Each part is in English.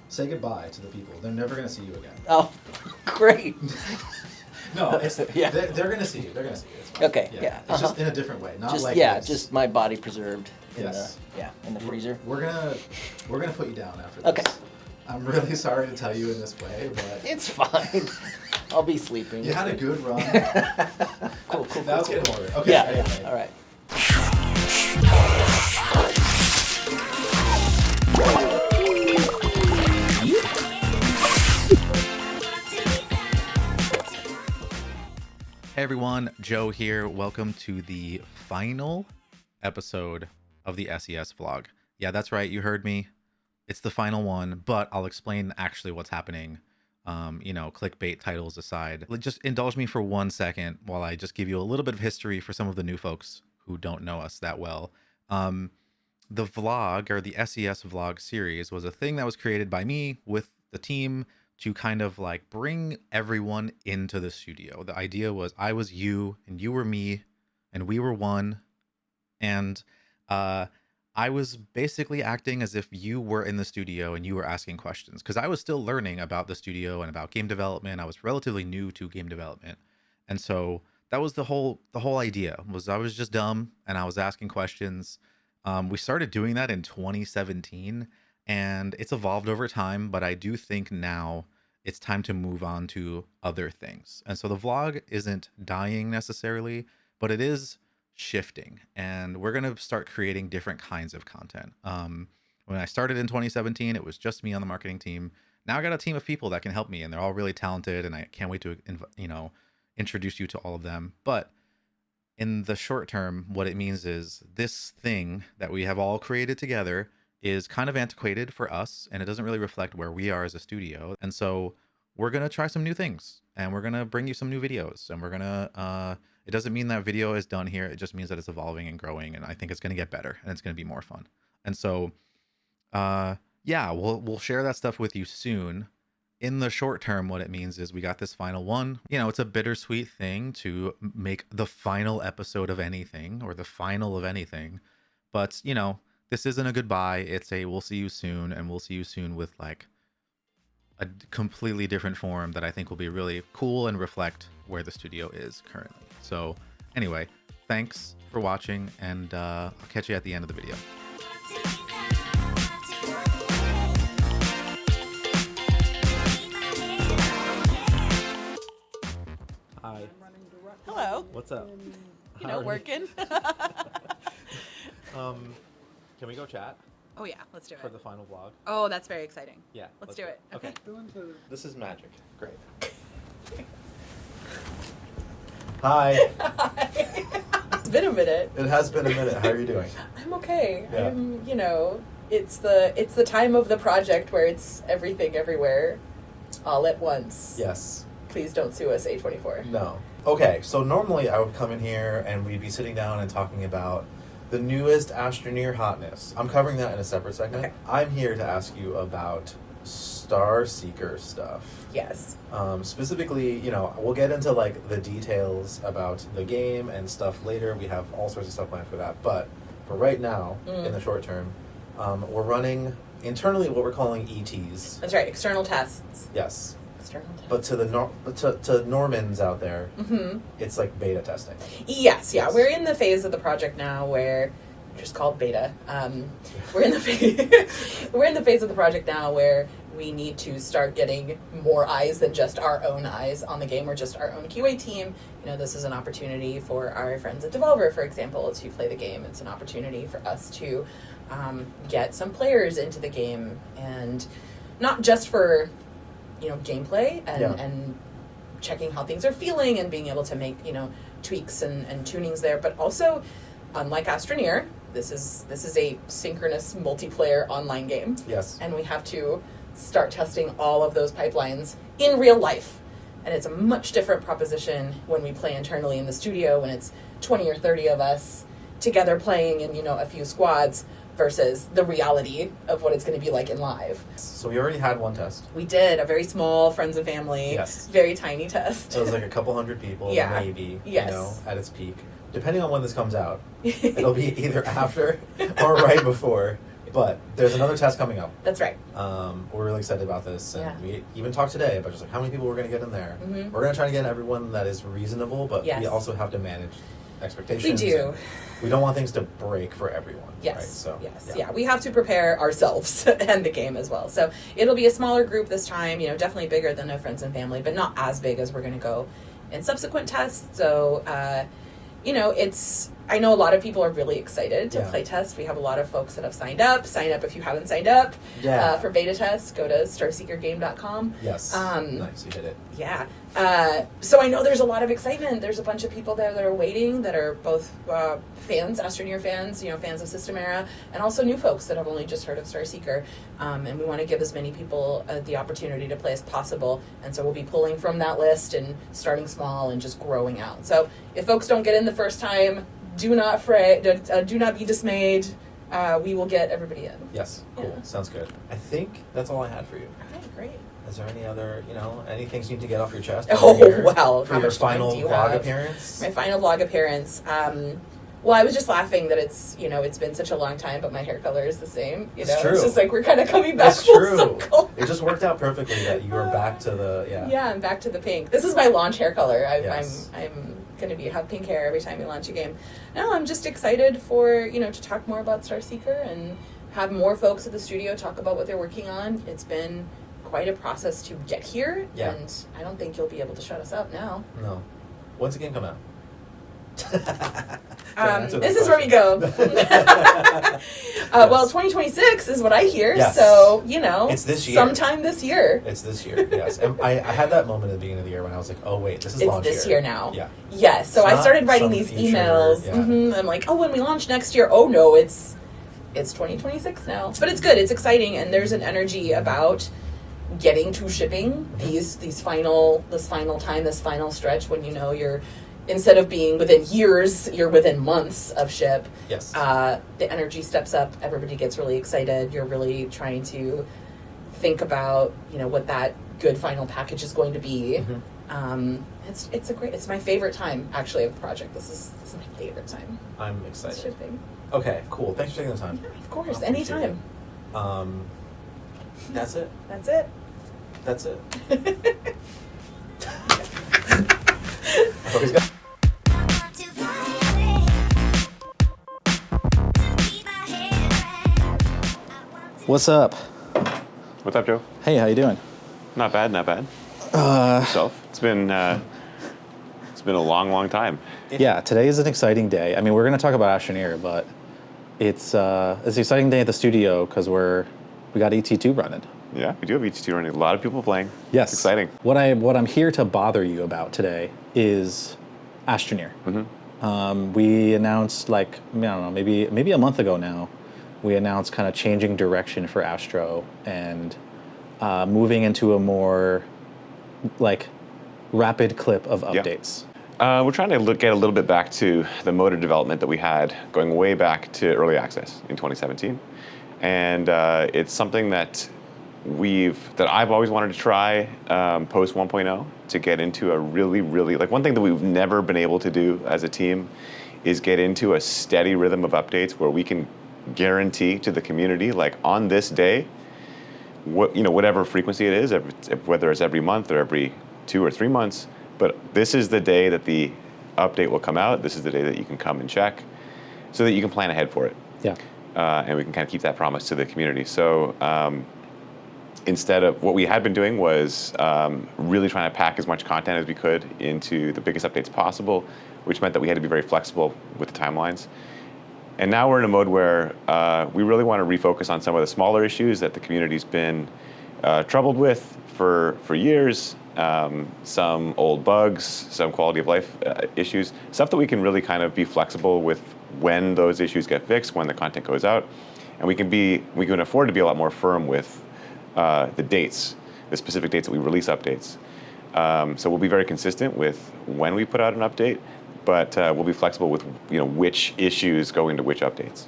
say goodbye to the people. They're never going to see you again. Oh, great. No, it's, Yeah. they're going to see you. They're going to see you. It's fine. Okay, yeah. It's just in a different way, not Just like this. just my body preserved in Yes. in the freezer. We're gonna put you down after this. Okay. I'm really sorry to tell you in this way, but It's fine. I'll be sleeping. you had a good run. Cool. That was getting over. Okay. Yeah, anyway. all right. Hey everyone, Joe here. Welcome to the final episode of the SES vlog. Yeah, that's right. You heard me. It's the final one, but I'll explain actually what's happening. Clickbait titles aside. Just indulge me for 1 second while I just give you a little bit of history for some of the new folks who don't know us that well. The vlog, or the SES vlog series, was a thing that was created by me with the team to kind of like bring everyone into the studio. The idea was I was you and you were me and we were one. And I was basically acting as if you were in the studio and you were asking questions, because I was still learning about the studio and about game development. I was relatively new to game development. And so that was the whole idea, was I was just dumb and I was asking questions. We started doing that in 2017 and it's evolved over time, but I do think now it's time to move on to other things. And so the vlog isn't dying necessarily, but it is shifting, and we're going to start creating different kinds of content. When I started in 2017, it was just me on the marketing team. Now I got a team of people that can help me, and they're all really talented, and I can't wait to introduce you to all of them. But in the short term, what it means is this thing that we have all created together is kind of antiquated for us, and it doesn't really reflect where we are as a studio. And so we're going to try some new things, and we're going to bring you some new videos, and we're going to, it doesn't mean that video is done here. It just means that it's evolving and growing, and I think it's going to get better, and it's going to be more fun. And so, yeah, we'll share that stuff with you soon. In the short term, what it means is we got this final one. It's a bittersweet thing to make the final episode of anything, or the final of anything. But, this isn't a goodbye. It's a we'll see you soon, and we'll see you soon with like a completely different form that I think will be really cool and reflect where the studio is currently. So anyway, thanks for watching, and I'll catch you at the end of the video. Hi. Hello. What's up? Working. Can we go chat Oh yeah, let's do it. for the final vlog? Oh, that's very exciting. Yeah. Let's do it. Okay. This is magic. Great. Hi. It's been a minute. It has been a minute. How are you doing? I'm okay. Yeah. It's the time of the project where it's everything everywhere all at once. Yes. Please don't sue us, A24. No. Okay, so normally I would come in here and we'd be sitting down and talking about the newest Astroneer hotness. I'm covering that in a separate segment. Okay. I'm here to ask you about Starseeker stuff. Yes. Specifically, we'll get into like the details about the game and stuff later. We have all sorts of stuff planned for that. But for right now, in the short term, we're running internally what we're calling ETs. That's right. External tests. Yes. External tests. But to Normans out there, it's like beta testing. Yes. Yeah. Yes. We're in the phase of the project now where, just called beta. We're in the phase of the project now where we need to start getting more eyes than just our own eyes on the game or just our own QA team. This is an opportunity for our friends at Devolver, for example, to play the game. It's an opportunity for us to get some players into the game, and not just for gameplay and checking how things are feeling and being able to make tweaks and tunings there, but also, unlike Astroneer, this is a synchronous multiplayer online game. Yes. And we have to start testing all of those pipelines in real life. And it's a much different proposition when we play internally in the studio, when it's 20 or 30 of us together playing in, a few squads, versus the reality of what it's going to be like in live. So we already had one test. We did a very small friends and family, Yes. very tiny test. So it was like a couple hundred people, Yeah. maybe, Yes. at its peak. Depending on when this comes out, it'll be either after or right before But there's another test coming up. That's right. We're really excited about this, and Yeah. we even talked today about just like how many people we're going to get in there. Mhm. We're going to try to get everyone that is reasonable, but Yes. we also have to manage expectations. We do. and We don't want things to break for everyone. Yes. Right? So, yes. Yeah. We have to prepare ourselves and the game as well. So it'll be a smaller group this time. Definitely bigger than the friends and family, but not as big as we're going to go in subsequent tests. So, it's. I know a lot of people are really excited to play test. We have a lot of folks that have signed up. Sign up if you haven't signed up for beta tests. Go to starseekergame.com. Yes. Nice, you hit it. Yeah. So I know there's a lot of excitement. There's a bunch of people there that are waiting that are both fans, Astroneer fans, fans of System Era, and also new folks that have only just heard of Starseeker. And we want to give as many people the opportunity to play as possible. And so we'll be pulling from that list and starting small and just growing out. So if folks don't get in the first time, do not be dismayed. We will get everybody in. Yes, cool. Yeah. Sounds good. I think that's all I had for you. Okay, great. Is there any other, any things you need to get off your chest? Oh, here wow. For How your much time final do you vlog have? appearance? My final vlog appearance. Well, I was just laughing that it's been such a long time, but my hair color is the same. It's true. It's just like we're kind of coming back That's full true. circle. It just worked out perfectly that you were back to the, Yeah, I'm back to the pink. This is my launch hair color. Yes. I'm going to have pink hair every time we launch a game. No, I'm just excited for, to talk more about Starseeker and have more folks at the studio talk about what they're working on. It's been quite a process to get here, and I don't think you'll be able to shut us up now. No. When's the game come out? This is where we go. Well, 2026 is what I hear, Yes. so, It's this year. sometime this year. It's this year, yes. And I had that moment at the beginning of the year when I was like, oh, wait, this is It's launch this year now. Yeah. Yes, so It's I not started writing some these future- emails. yeah. I'm like, when we launch next year, oh no, it's 2026 now. But it's good, it's exciting, and there's an energy about getting to shipping this final stretch when you're, instead of being within years, you're within months of ship. Yes. The energy steps up, everybody gets really excited, you're really trying to think about, what that good final package is going to be. It's my favorite time actually of the project. This is my favorite time. I'm excited. Shipping. Okay, cool. Thanks for taking the time. Yeah, of course, I appreciate anytime. it. That's it. That's it. That's it. I hope he's got. What's up? What's up, Joe? Hey, how you doing? Not bad, not bad. Yourself? It's been a long time. Yeah, today is an exciting day. I mean, we're going to talk about Astroneer, but it's an exciting day at the studio because we got ET2 running. Yeah, we do have ET2 running. A lot of people playing. Yes. It's exciting. What I'm here to bother you about today is Astroneer. We announced I don't know, maybe a month ago now, we announced kind of changing direction for Astro and moving into a more rapid clip of updates. We're trying to get a little bit back to the motor development that we had going way back to early access in 2017. And it's something that I've always wanted to try post 1.0 to get into a really, one thing that we've never been able to do as a team is get into a steady rhythm of updates where we can guarantee to the community, on this day, whatever frequency it is, whether it's every month or every 2 or 3 months, but this is the day that the update will come out. This is the day that you can come and check so that you can plan ahead for it. Yeah. And we can kind of keep that promise to the community. So instead of what we had been doing was really trying to pack as much content as we could into the biggest updates possible, which meant that we had to be very flexible with the timelines. And now we're in a mode where we really want to refocus on some of the smaller issues that the community's been troubled with for years, some old bugs, some quality of life issues, stuff that we can really kind of be flexible with when those issues get fixed, when the content goes out. And we can afford to be a lot more firm with the dates, the specific dates that we release updates. So we'll be very consistent with when we put out an update, but we'll be flexible with which issues go into which updates.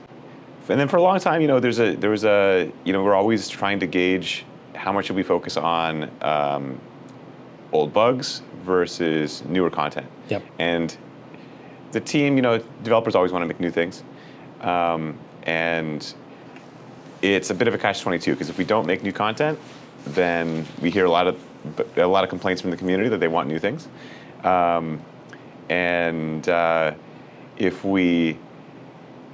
And then for a long time, we're always trying to gauge how much should we focus on old bugs versus newer content. Yep. And the team, developers always want to make new things, and it's a bit of a catch-22 because if we don't make new content, then we hear a lot of complaints from the community that they want new things, and if we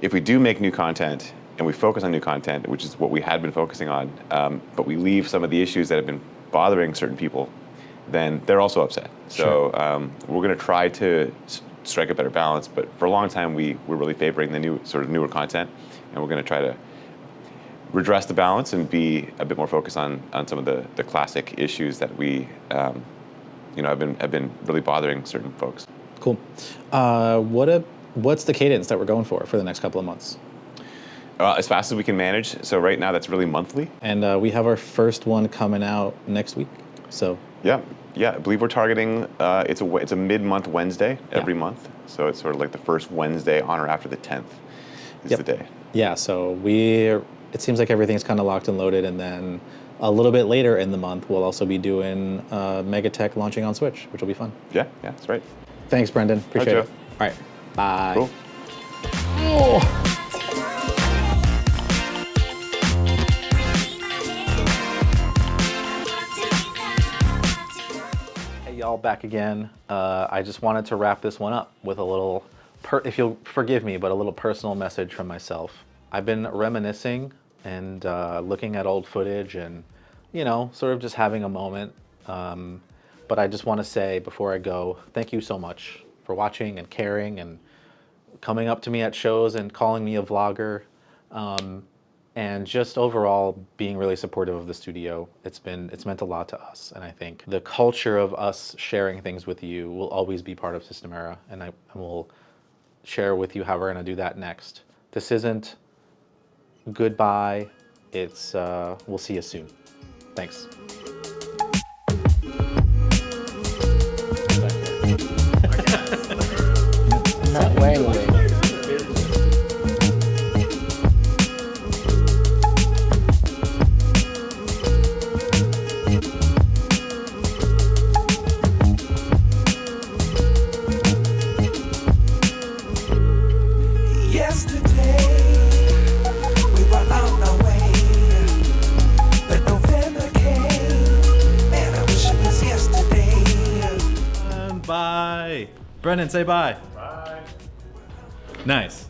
do make new content and we focus on new content, which is what we had been focusing on, but we leave some of the issues that have been bothering certain people, then they're also upset. So we're going to try to strike a better balance. But for a long time, we were really favoring the newer content, and we're going to try to redress the balance and be a bit more focused on some of the classic issues that we have been really bothering certain folks. Cool. What's the cadence that we're going for the next couple of months? As fast as we can manage. So right now, that's really monthly. And we have our first one coming out next week. So yeah, I believe we're targeting. It's a mid-month Wednesday every month. So it's sort of like the first Wednesday on or after the 10th is the day. Yeah. So it seems like everything's kind of locked and loaded, and then a little bit later in the month, we'll also be doing Megatech launching on Switch, which will be fun. Yeah, that's right. Thanks, Brendan. Appreciate it. All right. Bye. Cool. Oh. Hey, y'all, back again. I just wanted to wrap this one up with a little, if you'll forgive me, but a little personal message from myself. I've been reminiscing and looking at old footage and, sort of just having a moment. But I just want to say before I go, thank you so much for watching and caring and coming up to me at shows and calling me a vlogger, and just overall being really supportive of the studio. It's meant a lot to us, and I think the culture of us sharing things with you will always be part of Systemera, and I will share with you how we're going to do that next. This isn't goodbye. It's we'll see you soon. Thanks. I'm not wearing a wig. Bye. Brendan, say bye. Bye. Nice.